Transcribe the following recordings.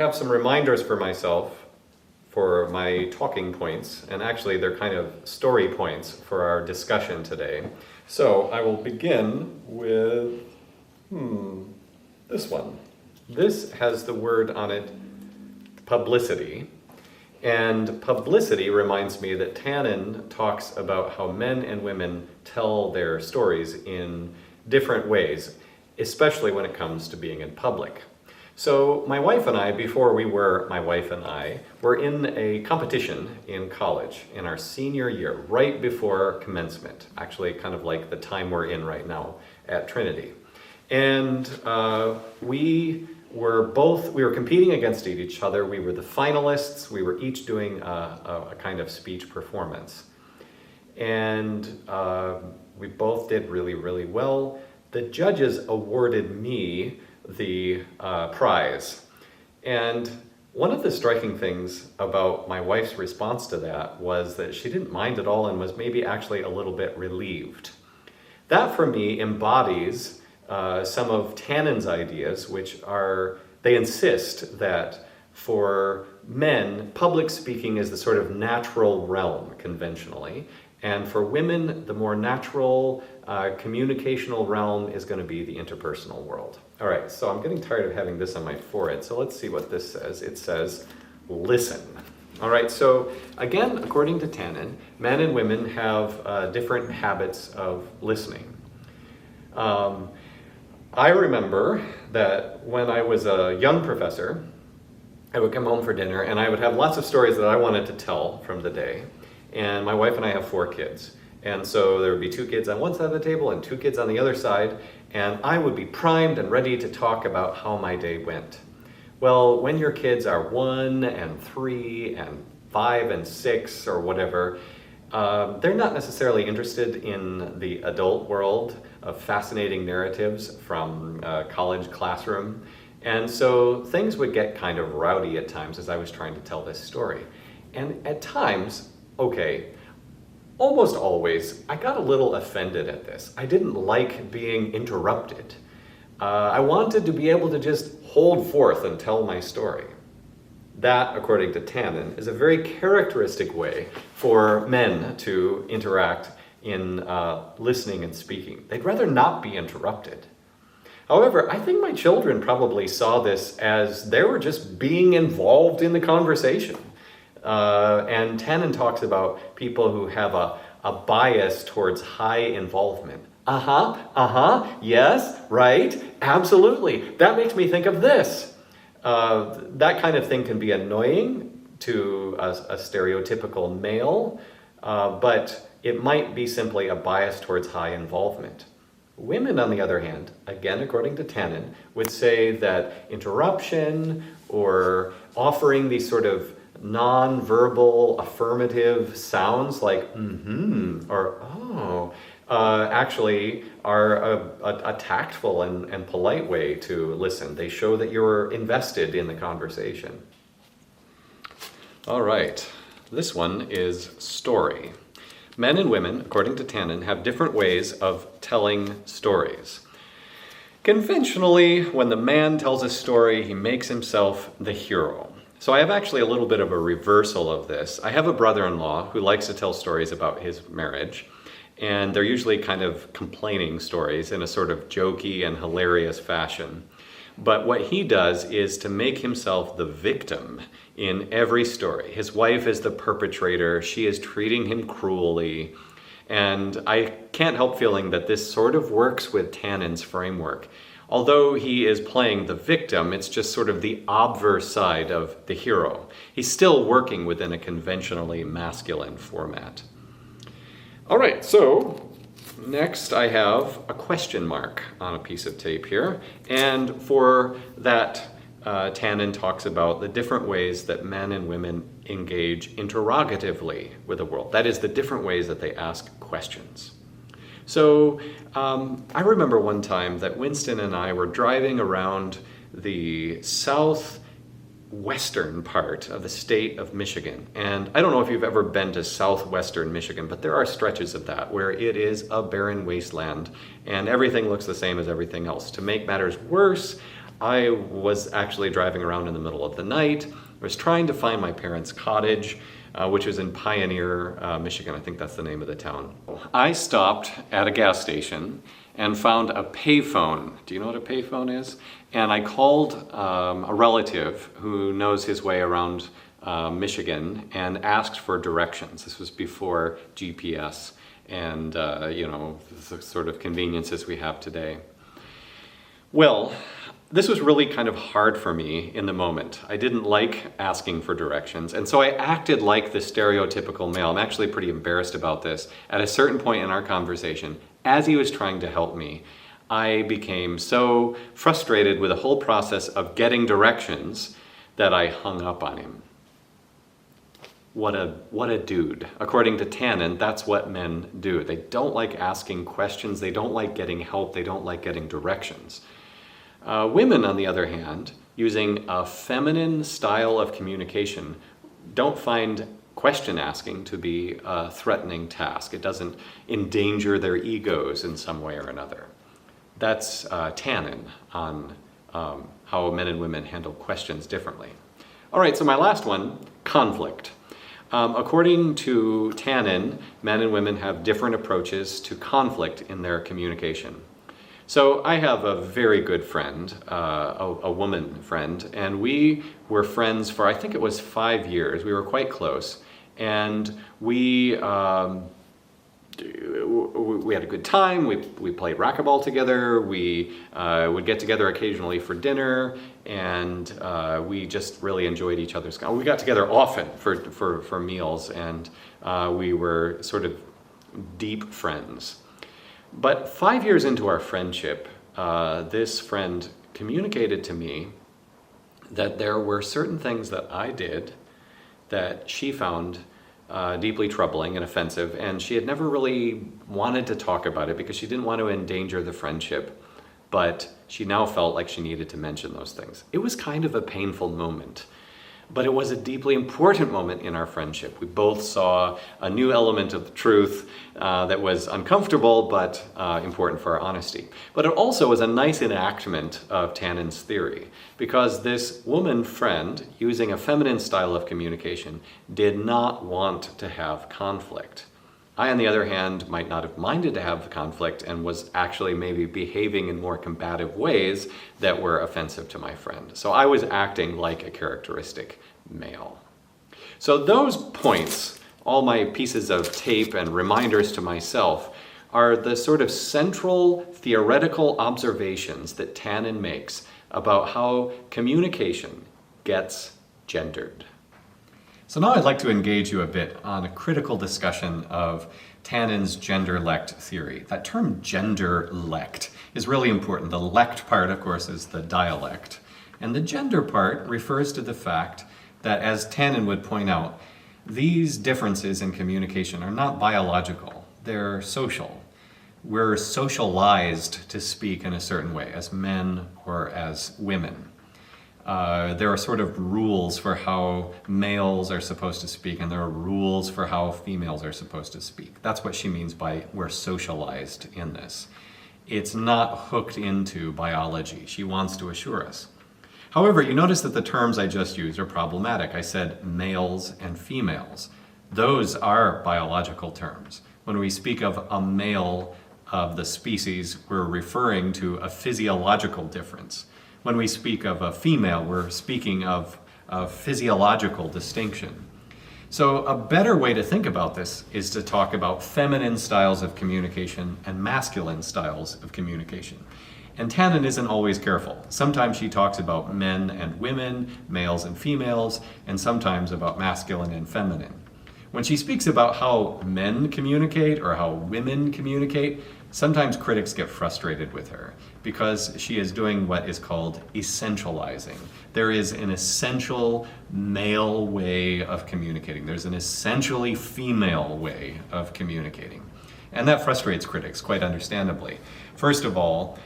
have some reminders for myself for my talking points, and actually they're kind of story points for our discussion today. So I will begin with, this one. This has the word on it, publicity. And publicity reminds me that Tannen talks about how men and women tell their stories in different ways, especially when it comes to being in public. So my wife and I, before we were my wife and I, were in a competition in college in our senior year, right before commencement, actually kind of like the time we're in right now at Trinity. And we were competing against each other. We were the finalists. We were each doing a kind of speech performance. And we both did really, really well. The judges awarded me the prize. And one of the striking things about my wife's response to that was that she didn't mind at all and was maybe actually a little bit relieved. That for me embodies some of Tannen's ideas, which are, they insist that for men, public speaking is the sort of natural realm conventionally, and for women, the more natural communicational realm is going to be the interpersonal world. All right, so I'm getting tired of having this on my forehead, so let's see what this says. It says, listen. All right, so again, according to Tannen, men and women have different habits of listening. I remember that when I was a young professor, I would come home for dinner and I would have lots of stories that I wanted to tell from the day. And my wife and I have 4 kids. And so there would be 2 kids on one side of the table and 2 kids on the other side. And I would be primed and ready to talk about how my day went. Well, when your kids are 1 and 3 and 5 and 6 or whatever, they're not necessarily interested in the adult world of fascinating narratives from a college classroom. And so things would get kind of rowdy at times as I was trying to tell this story. And at times, almost always, I got a little offended at this. I didn't like being interrupted. I wanted to be able to just hold forth and tell my story. That, according to Tannen, is a very characteristic way for men to interact in listening and speaking. They'd rather not be interrupted. However, I think my children probably saw this as they were just being involved in the conversation. And Tannen talks about people who have a bias towards high involvement. Yes, right, absolutely. That makes me think of this. That kind of thing can be annoying to a stereotypical male, but it might be simply a bias towards high involvement. Women, on the other hand, again, according to Tannen, would say that interruption or offering these sort of non-verbal affirmative sounds like or oh, actually are a tactful and polite way to listen. They show that you're invested in the conversation. All right, this one is story. Men and women, according to Tannen, have different ways of telling stories. Conventionally, when the man tells a story, he makes himself the hero. So I have actually a little bit of a reversal of this. I have a brother-in-law who likes to tell stories about his marriage, and they're usually kind of complaining stories in a sort of jokey and hilarious fashion. But what he does is to make himself the victim in every story. His wife is the perpetrator. She is treating him cruelly. And I can't help feeling that this sort of works with Tannen's framework. Although he is playing the victim, it's just sort of the obverse side of the hero. He's still working within a conventionally masculine format. All right, so next I have a question mark on a piece of tape here. And for that, Tannen talks about the different ways that men and women engage interrogatively with the world. That is, the different ways that they ask questions. So I remember one time that Winston and I were driving around the southwestern part of the state of Michigan. And I don't know if you've ever been to southwestern Michigan, but there are stretches of that where it is a barren wasteland and everything looks the same as everything else. To make matters worse, I was actually driving around in the middle of the night. I was trying to find my parents' cottage, which was in Pioneer, Michigan. I think that's the name of the town. I stopped at a gas station and found a payphone. Do you know what a payphone is? And I called a relative who knows his way around Michigan and asked for directions. This was before GPS and the sort of conveniences we have today. Well, this was really kind of hard for me in the moment. I didn't like asking for directions, and so I acted like the stereotypical male. I'm actually pretty embarrassed about this. At a certain point in our conversation, as he was trying to help me, I became so frustrated with the whole process of getting directions that I hung up on him. What a dude. According to Tannen, that's what men do. They don't like asking questions, they don't like getting help, they don't like getting directions. Women, on the other hand, using a feminine style of communication, don't find question asking to be a threatening task. It doesn't endanger their egos in some way or another. That's Tannen on how men and women handle questions differently. All right, so my last one, conflict. According to Tannen, men and women have different approaches to conflict in their communication. So I have a very good friend, a woman friend, and we were friends for, I think it was 5 years. We were quite close, and we had a good time. We played racquetball together. We would get together occasionally for dinner, and we just really enjoyed each other's company. We got together often for meals, and we were sort of deep friends. But 5 years into our friendship, this friend communicated to me that there were certain things that I did that she found deeply troubling and offensive, and she had never really wanted to talk about it because she didn't want to endanger the friendship, but she now felt like she needed to mention those things. It was kind of a painful moment, but it was a deeply important moment in our friendship. We both saw a new element of the truth that was uncomfortable, but important for our honesty. But it also was a nice enactment of Tannen's theory, because this woman friend, using a feminine style of communication, did not want to have conflict. I, on the other hand, might not have minded to have conflict and was actually maybe behaving in more combative ways that were offensive to my friend. So I was acting like a characteristic male. So those points, all my pieces of tape and reminders to myself, are the sort of central theoretical observations that Tannen makes about how communication gets gendered. So now I'd like to engage you a bit on a critical discussion of Tannen's gender-lect theory. That term gender-lect is really important. The lect part, of course, is the dialect. And the gender part refers to the fact that, as Tannen would point out, these differences in communication are not biological, they're social. We're socialized to speak in a certain way, as men or as women. There are sort of rules for how males are supposed to speak, and there are rules for how females are supposed to speak. That's what she means by we're socialized in this. It's not hooked into biology, she wants to assure us. However, you notice that the terms I just used are problematic. I said males and females. Those are biological terms. When we speak of a male of the species, we're referring to a physiological difference. When we speak of a female, we're speaking of a physiological distinction. So a better way to think about this is to talk about feminine styles of communication and masculine styles of communication. And Tannen isn't always careful. Sometimes she talks about men and women, males and females, and sometimes about masculine and feminine. When she speaks about how men communicate or how women communicate, sometimes critics get frustrated with her because she is doing what is called essentializing. There is an essential male way of communicating. There's an essentially female way of communicating. And that frustrates critics, quite understandably. First of all,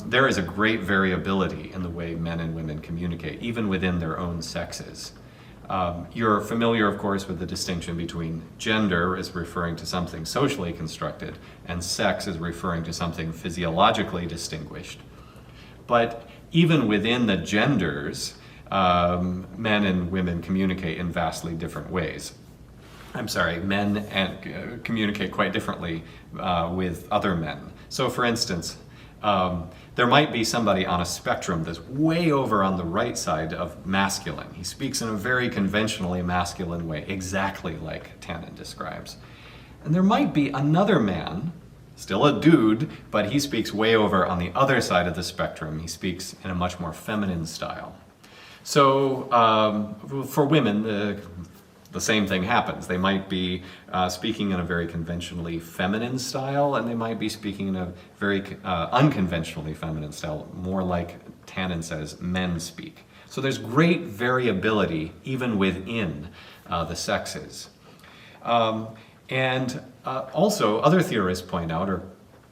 there is a great variability in the way men and women communicate, even within their own sexes. You're familiar, of course, with the distinction between gender as referring to something socially constructed and sex as referring to something physiologically distinguished. But even within the genders, men and women communicate in vastly different ways. I'm sorry, communicate quite differently with other men. So for instance, there might be somebody on a spectrum that's way over on the right side of masculine. He speaks in a very conventionally masculine way, exactly like Tannen describes. And there might be another man, still a dude, but he speaks way over on the other side of the spectrum. He speaks in a much more feminine style. So for women, the same thing happens. They might be speaking in a very conventionally feminine style, and they might be speaking in a very unconventionally feminine style, more like Tannen says, men speak. So there's great variability even within the sexes. And also, other theorists point out, or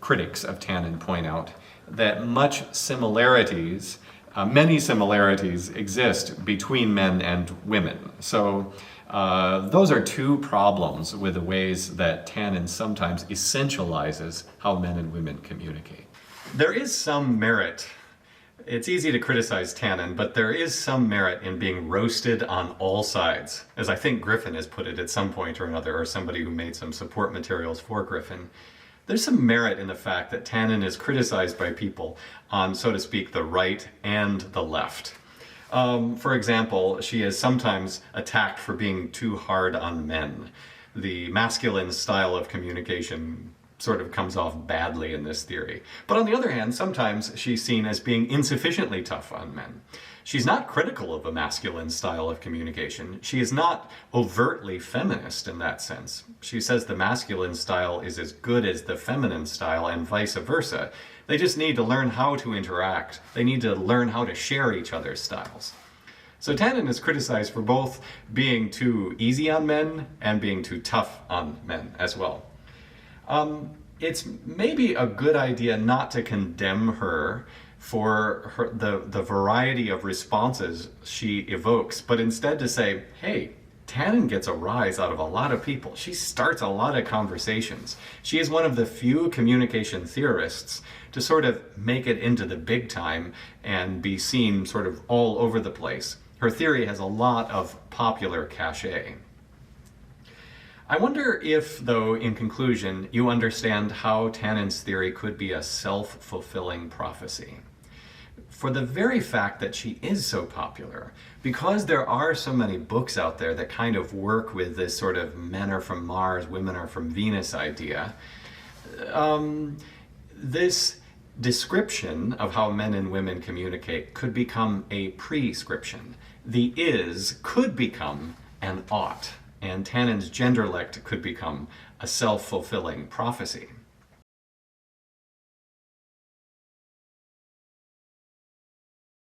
critics of Tannen point out, that many similarities exist between men and women. So those are two problems with the ways that Tannen sometimes essentializes how men and women communicate. There is some merit. It's easy to criticize Tannen, but there is some merit in being roasted on all sides, as I think Griffin has put it at some point or another, or somebody who made some support materials for Griffin. There's some merit in the fact that Tannen is criticized by people on, so to speak, the right and the left. For example, she is sometimes attacked for being too hard on men. The masculine style of communication sort of comes off badly in this theory. But on the other hand, sometimes she's seen as being insufficiently tough on men. She's not critical of a masculine style of communication. She is not overtly feminist in that sense. She says the masculine style is as good as the feminine style and vice versa. They just need to learn how to interact. They need to learn how to share each other's styles. So Tannen is criticized for both being too easy on men and being too tough on men as well. It's maybe a good idea not to condemn her for the variety of responses she evokes, but instead to say, hey, Tannen gets a rise out of a lot of people. She starts a lot of conversations. She is one of the few communication theorists to sort of make it into the big time and be seen sort of all over the place. Her theory has a lot of popular cachet. I wonder if, though, in conclusion, you understand how Tannen's theory could be a self-fulfilling prophecy. For the very fact that she is so popular, because there are so many books out there that kind of work with this sort of men are from Mars, women are from Venus idea, this description of how men and women communicate could become a prescription. The is could become an ought, and Tannen's genderlect could become a self-fulfilling prophecy.